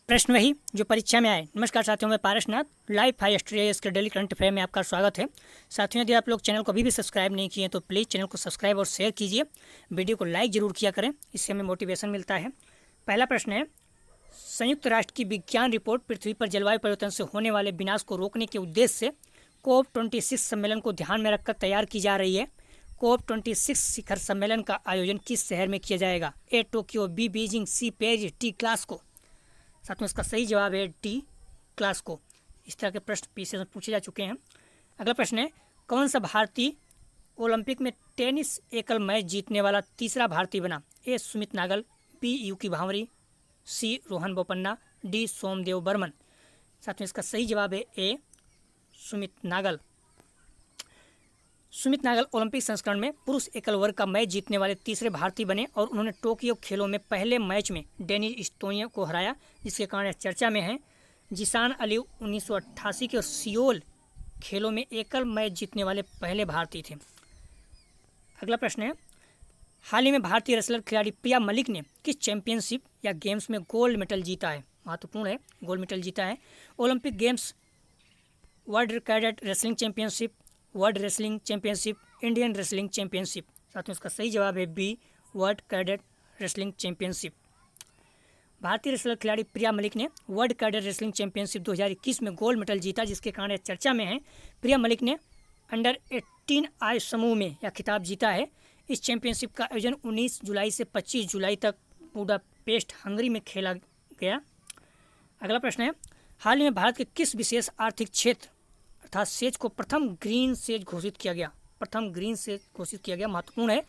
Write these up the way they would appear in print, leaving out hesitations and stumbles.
प्रश्न वही जो परीक्षा में आए। नमस्कार साथियों, मैं पारसनाथ, लाइव हाई एस्ट्रियस के डेली करंट अफेयर में आपका स्वागत है। साथियों, यदि आप लोग चैनल को अभी भी सब्सक्राइब नहीं किए तो प्लीज़ चैनल को सब्सक्राइब और शेयर कीजिए। वीडियो को लाइक जरूर किया करें, इससे हमें मोटिवेशन मिलता है। पहला प्रश्न है, संयुक्त राष्ट्र की विज्ञान रिपोर्ट पृथ्वी पर जलवायु परिवर्तन से होने वाले विनाश को रोकने के उद्देश्य से COP26 सम्मेलन को ध्यान में रखकर तैयार की जा रही है। COP26 शिखर सम्मेलन का आयोजन किस शहर में किया जाएगा? A Tokyo, B Beijing, C Paris, D Glasgow. साथ में इसका सही जवाब है डी ग्लासगो। इस तरह के प्रश्न पीछे से पूछे जा चुके हैं। अगला प्रश्न है, कौन सा भारतीय ओलंपिक में टेनिस एकल मैच जीतने वाला तीसरा भारतीय बना? ए सुमित नागल, बी यूकी भांवरी, सी रोहन बोपन्ना, डी सोमदेव बर्मन। साथ में इसका सही जवाब है ए सुमित नागल। सुमित नागल ओलंपिक संस्करण में पुरुष एकल वर्ग का मैच जीतने वाले तीसरे भारतीय बने और उन्होंने टोक्यो खेलों में पहले मैच में डेनिस इस्तोनिया को हराया, जिसके कारण चर्चा में है। जिशान अली 1988 के सियोल खेलों में एकल मैच जीतने वाले पहले भारतीय थे। अगला प्रश्न है, हाल ही में भारतीय रेसलर खिलाड़ी प्रिया मलिक ने किस चैंपियनशिप या गेम्स में गोल्ड मेडल जीता है? महत्वपूर्ण है, गोल्ड मेडल जीता है। Olympic games, world cadet wrestling championship, world wrestling championship, Indian wrestling championship. साथ में इसका सही जवाब है B world cadet wrestling championship. भारतीय रेसलर खिलाड़ी प्रिया मलिक ने वर्ल्ड कैडेट रेसलिंग चैंपियनशिप 2021 में गोल्ड मेडल जीता, जिसके कारण चर्चा में है। प्रिया मलिक ने अंडर 18 आयु समूह में यह खिताब जीता है। इस चैंपियनशिप का आयोजन 19 जुलाई से 25 जुलाई तक बुडापेस्ट, हंगरी में खेला गया। अगला प्रश्न है, हाल ही में भारत के किस विशेष आर्थिक क्षेत्र अर्थात सेज को प्रथम ग्रीन सेज घोषित किया गया? प्रथम ग्रीन सेज घोषित किया गया। महत्वपूर्ण है,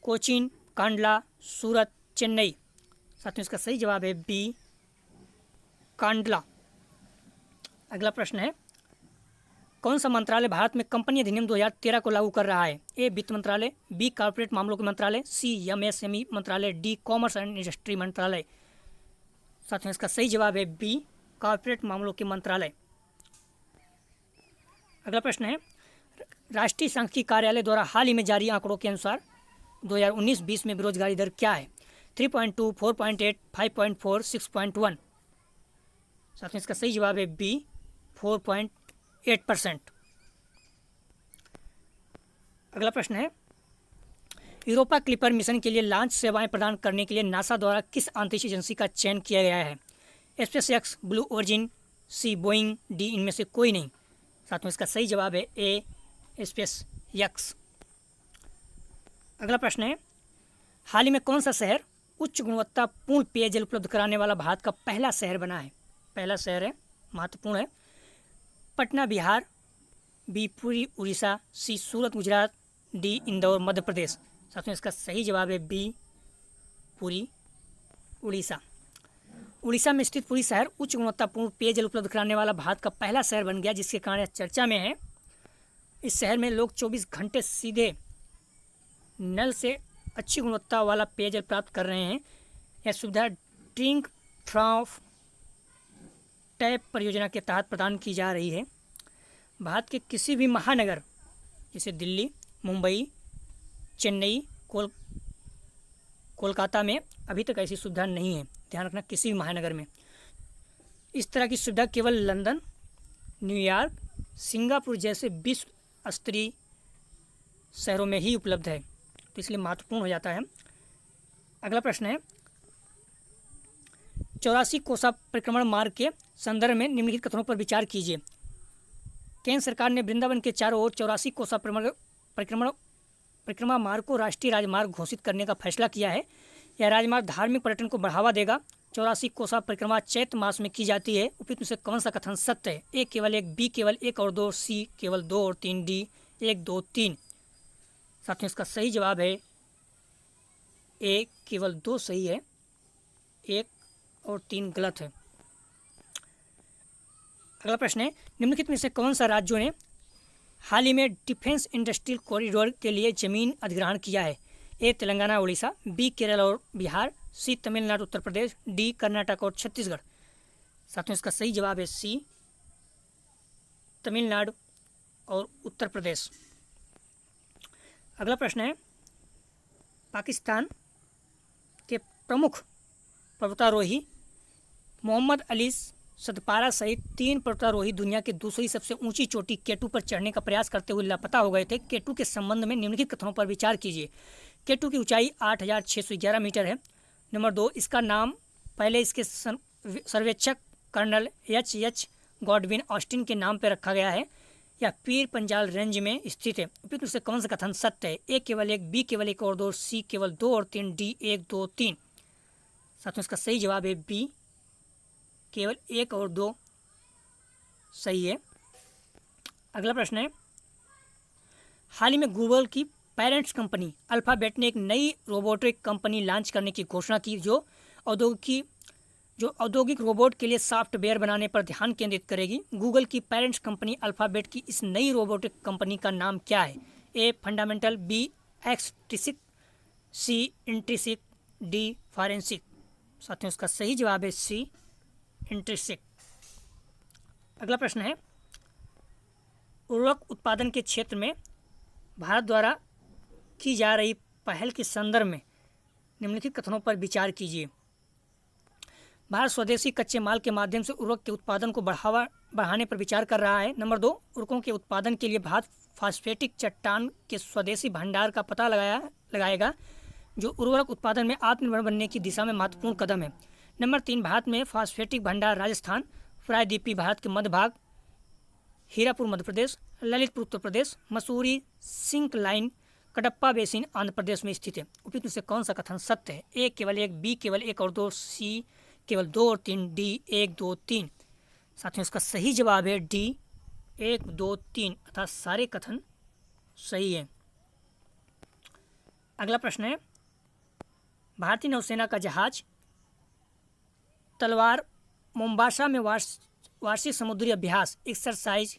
कोचीन, कांडला, सूरत, चेन्नई। साथ में इसका सही जवाब है बी कांडला। अगला प्रश्न है, कौन सा मंत्रालय भारत में कंपनी अधिनियम 2013 को लागू कर रहा है? ए वित्त मंत्रालय, बी कॉर्पोरेट मामलों के मंत्रालय, सी एमएसएमई मंत्रालय, डी कॉमर्स एंड इंडस्ट्री मंत्रालय। साथ में इसका सही जवाब है बी कॉर्पोरेट मामलों के मंत्रालय। अगला प्रश्न है, राष्ट्रीय सांख्यिकी कार्यालय द्वारा हाल ही में जारी आंकड़ों के अनुसार 2019-20 में बेरोजगारी दर क्या है? 3.2, 4.8, 5.4, 6.1। साथ में इसका सही जवाब है बी 4.8%। अगला प्रश्न है, यूरोपा क्लिपर मिशन के लिए लॉन्च सेवाएं प्रदान करने के लिए नासा द्वारा किस अंतरिक्ष एजेंसी का चयन किया गया है? स्पेस एक्स, ब्लू ओरिजिन, सी बोइंग, डी इनमें से कोई नहीं। साथ में इसका सही जवाब है ए स्पेस एक्स। अगला प्रश्न है, हाल ही में कौन सा शहर उच्च गुणवत्तापूर्ण पेयजल उपलब्ध कराने वाला भारत का पहला शहर बना है? पहला शहर है, महत्वपूर्ण है, पटना बिहार, बी पुरी उड़ीसा, सी सूरत गुजरात, डी इंदौर मध्य प्रदेश। साथ में इसका सही जवाब है बी पुरी उड़ीसा। उड़ीसा में स्थित पुरी शहर उच्च गुणवत्तापूर्ण पेयजल उपलब्ध कराने वाला भारत का पहला शहर बन गया, जिसके कारण चर्चा में है। इस शहर में लोग 24 घंटे सीधे नल से अच्छी गुणवत्ता वाला पेयजल प्राप्त कर रहे हैं। यह सुविधा ड्रिंक फ्रॉम टैप परियोजना के तहत प्रदान की जा रही है। भारत के किसी भी महानगर जैसे दिल्ली, मुंबई, चेन्नई, कोलकाता में अभी तक ऐसी सुविधा नहीं है। ध्यान रखना, किसी भी महानगर में। इस तरह की सुविधा केवल लंदन, न्यूयॉर्क, सिंगापुर जैसे विश्व स्तरीय शहरों में ही उपलब्ध है, तो इसलिए महत्वपूर्ण हो जाता है। अगला प्रश्न है, 84 कोसा परिक्रमण मार्ग के संदर्भ में निम्नलिखित कथनों पर विचार कीजिए। केंद्र सरकार ने वृंदावन के चारों ओर 84 कोसा परिक्रमा मार्ग को राष्ट्रीय राजमार्ग घोषित करने का फैसला किया है। यह राजमार्ग धार्मिक पर्यटन को बढ़ावा देगा। 84 कोसा परिक्रमा चैत्र मास में की जाती है। उपयुक्त में से कौन सा कथन सत्य है? ए केवल 1, बी केवल 1 और 2, सी केवल 2 और 3, डी 1, 2, 3। साथ में इसका सही जवाब है ए केवल 2 सही है, 1 और 3 गलत है। अगला प्रश्न है, निम्नलिखित में से कौन सा राज्यों ने हाल ही में डिफेंस इंडस्ट्रियल कॉरिडोर के लिए जमीन अधिग्रहण किया है? ए तेलंगाना उड़ीसा, बी केरल और बिहार, सी तमिलनाडु उत्तर प्रदेश, डी कर्नाटक और छत्तीसगढ़। साथ में इसका सही जवाब है सी तमिलनाडु और उत्तर प्रदेश। अगला प्रश्न है, पाकिस्तान के प्रमुख पर्वतारोही मोहम्मद अली सतपारा सहित 3 पर्वतारोही दुनिया की दूसरी सबसे ऊंची चोटी केटू पर चढ़ने का प्रयास करते हुए लापता हो गए थे। केटू के संबंध में निम्नलिखित कथनों पर विचार कीजिए। केटू की ऊंचाई 8,611 मीटर है। नंबर 2, इसका नाम पहले इसके सर्वेक्षक कर्नल H. गॉडविन ऑस्टिन के नाम पर रखा गया है। यह पीर पंजाल रेंज में स्थित है। उपयुक्त से कौन सा कथन सत्य है? ए केवल 1, बी केवल 1 और 2, सी केवल 2 और 3, डी 1, 2, 3। साथियों इसका सही जवाब है बी, केवल 1 और 2 सही है। अगला प्रश्न है, हाल ही में गूगल की पेरेंट्स कंपनी अल्फाबेट ने एक नई रोबोटिक कंपनी लॉन्च करने की घोषणा की जो औद्योगिक रोबोट के लिए सॉफ्टवेयर बनाने पर ध्यान केंद्रित करेगी। गूगल की पेरेंट्स कंपनी अल्फाबेट की इस नई रोबोटिक कंपनी का नाम क्या है? A fundamental, B extrinsic, C intrinsic, D forensic. साथियों इसका सही जवाब है सी इंट्रिसिक। अगला प्रश्न है, उर्वरक उत्पादन के क्षेत्र में भारत द्वारा की जा रही पहल के संदर्भ में निम्नलिखित कथनों पर विचार कीजिए। भारत स्वदेशी कच्चे माल के माध्यम से उर्वरक के उत्पादन को बढ़ाने पर विचार कर रहा है। नंबर 2, उर्वरकों के उत्पादन के लिए भारत फास्फेटिक चट्टान के स्वदेशी भंडार का पता लगाएगा जो उर्वरक उत्पादन में आत्मनिर्भर बनने की दिशा में महत्वपूर्ण कदम है। नंबर 3, भारत में फास्फेटिक भंडार राजस्थान, प्रायद्वीपीय भारत के मध्य भाग, Hirapur Madhya Pradesh, Lalitpur Uttar Pradesh, Mussoorie syncline, Cuddapah basin Andhra Pradesh में स्थित है। उपयुक्त से कौन सा कथन सत्य है? ए केवल 1, बी केवल 1 और 2, सी केवल 2 और 3, डी 1, 2, 3। साथियों इसका सही जवाब है डी 1, 2, 3 अर्थात सारे कथन सही है। अगला प्रश्न है, भारतीय नौसेना का जहाज तलवार मोम्बासा में वार्षिक समुद्री अभ्यास एक्सरसाइज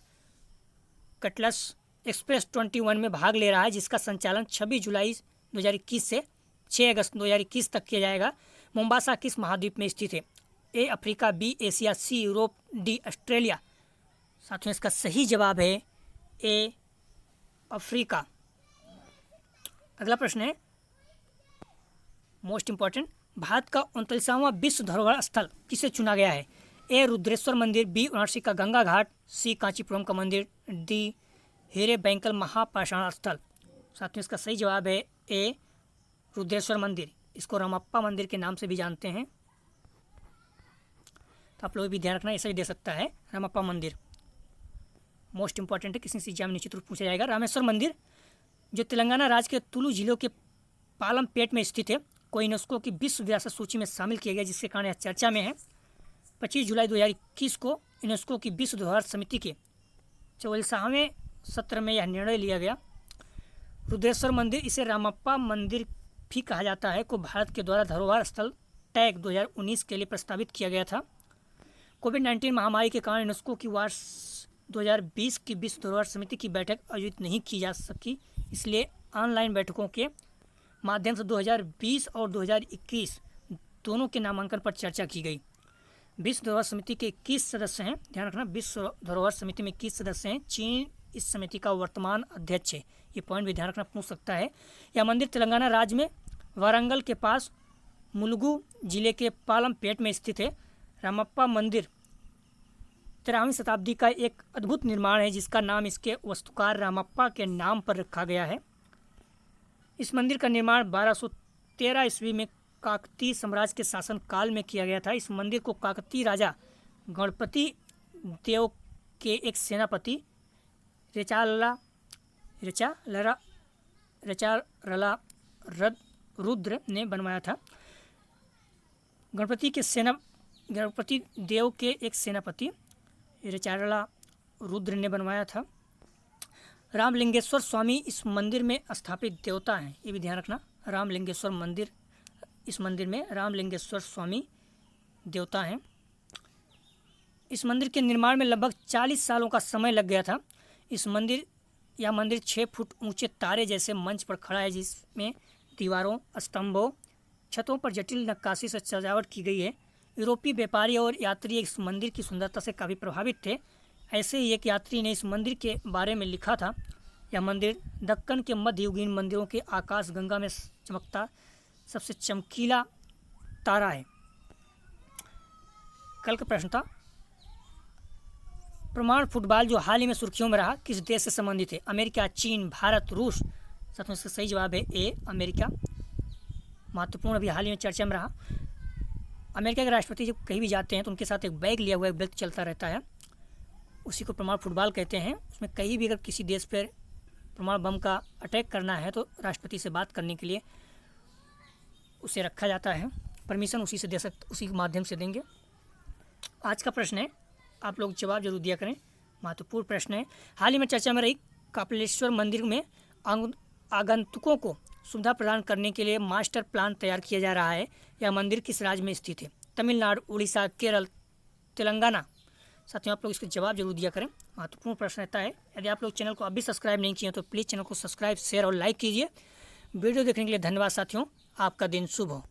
कटलस एक्सप्रेस 21 में भाग ले रहा है जिसका संचालन 26 जुलाई 2021 से 6 अगस्त 2021 तक किया जाएगा। मोम्बासा किस महाद्वीप में स्थित है? A Africa, B Asia, C Europe, D Australia. साथियों इसका सही जवाब है ए अफ्रीका। अगला प्रश्न है, मोस्ट इंपॉर्टेंट, भारत का 39वां विश्व धरोहर स्थल किसे चुना गया है? ए रुद्रेश्वर मंदिर, बी वाराणसी का गंगा घाट, सी कांचीपुरम का मंदिर, डी हीरे बैंकल महापाषाण स्थल। साथियों इसका सही जवाब है ए रुद्रेश्वर मंदिर। इसको रामप्पा मंदिर के नाम से भी जानते हैं, तो आप लोग भी ध्यान रखना, ऐसा ही दे सकता है रामप्पा मंदिर। मोस्ट इंपॉर्टेंट है, किसी से एग्जाम निश्चित रूप पूछा जाएगा। रामेश्वर मंदिर जो तेलंगाना राज्य के तुलु जिले के पालमपेट में स्थित है को यूनेस्को की विश्व विरासत सूची में शामिल किया गया जिसके कारण यह चर्चा में है। 25 जुलाई 2021 को यूनेस्को की विश्व धरोहर समिति के 44वें सत्र में यह निर्णय लिया गया। रुद्रेश्वर मंदिर, इसे रामप्पा मंदिर भी कहा जाता है, को भारत के द्वारा धरोहर स्थल टैग 2019 के लिए प्रस्तावित किया गया था। कोविड-19 महामारी के कारण यूनेस्को की वर्ष 2020 की विश्व धरोहर समिति की बैठक आयोजित नहीं की जा सकी, इसलिए ऑनलाइन बैठकों के माध्यम से 2020 और 2021 दोनों के नामांकन पर चर्चा की गई। विश्व धरोहर समिति के 21 सदस्य हैं, ध्यान रखना, विश्व धरोहर समिति में 21 सदस्य हैं। चीन इस समिति का वर्तमान अध्यक्ष है, ये पॉइंट भी ध्यान रखना, पूछ सकता है। यह मंदिर तेलंगाना राज्य में वारंगल के पास मुलुगु जिले के पालमपेट में स्थित है। रामप्पा मंदिर 13वीं शताब्दी का एक अद्भुत निर्माण है जिसका नाम इसके वास्तुकार रामप्पा के नाम पर रखा गया है। इस मंदिर का निर्माण 1213 ईस्वी में काकतीय साम्राज्य के शासन काल में किया गया था। इस मंदिर को काकतीय राजा गणपति देव के एक सेनापति रेचारला रुद्र ने बनवाया था। गणपति देव के एक सेनापति रेचारला रुद्र ने बनवाया था। रामलिंगेश्वर स्वामी इस मंदिर में स्थापित देवता हैं, ये भी ध्यान रखना। रामलिंगेश्वर मंदिर, इस मंदिर में रामलिंगेश्वर स्वामी देवता हैं। इस मंदिर के निर्माण में लगभग 40 सालों का समय लग गया था। यह मंदिर 6 फुट ऊंचे तारे जैसे मंच पर खड़ा है जिसमें दीवारों, स्तंभों, छतों पर जटिल नक्काशी से सजावट की गई है। यूरोपीय व्यापारी और यात्री इस मंदिर की सुंदरता से काफ़ी प्रभावित थे। ऐसे ही एक यात्री ने इस मंदिर के बारे में लिखा था, यह मंदिर दक्कन के मध्ययुगीन मंदिरों के आकाशगंगा में चमकता सबसे चमकीला तारा है। कल का प्रश्न था, परमाणु फुटबॉल जो हाल ही में सुर्खियों में रहा किस देश से संबंधित है? अमेरिका, चीन, भारत, रूस। साथ में इसका सही जवाब है ए, अमेरिका। महत्वपूर्ण अभी हाल ही में चर्चा में रहा। अमेरिका के राष्ट्रपति जब कहीं भी जाते हैं तो उनके साथ एक बैग लिया हुआ एक व्यक्ति चलता रहता है, उसी को परमाणु फुटबॉल कहते हैं। उसमें कहीं भी अगर किसी देश पर परमाणु बम का अटैक करना है तो राष्ट्रपति से बात करने के लिए उसे रखा जाता है, परमिशन उसी से दे सकते, उसी के माध्यम से देंगे। आज का प्रश्न है, आप लोग जवाब जरूर दिया करें, महत्वपूर्ण प्रश्न है। हाल ही में चर्चा में रही कपिलेश्वर मंदिर में आगंतुकों को सुविधा प्रदान करने के लिए मास्टर प्लान तैयार किया जा रहा है। यह मंदिर किस राज्य में स्थित है? तमिलनाडु, उड़ीसा, केरल, तेलंगाना। साथियों आप लोग इसके जवाब जरूर दिया करें, महत्वपूर्ण प्रश्न रहता है। यदि आप लोग चैनल को अभी सब्सक्राइब नहीं किए तो प्लीज़ चैनल को सब्सक्राइब, शेयर और लाइक कीजिए। वीडियो देखने के लिए धन्यवाद साथियों, आपका दिन शुभ हो।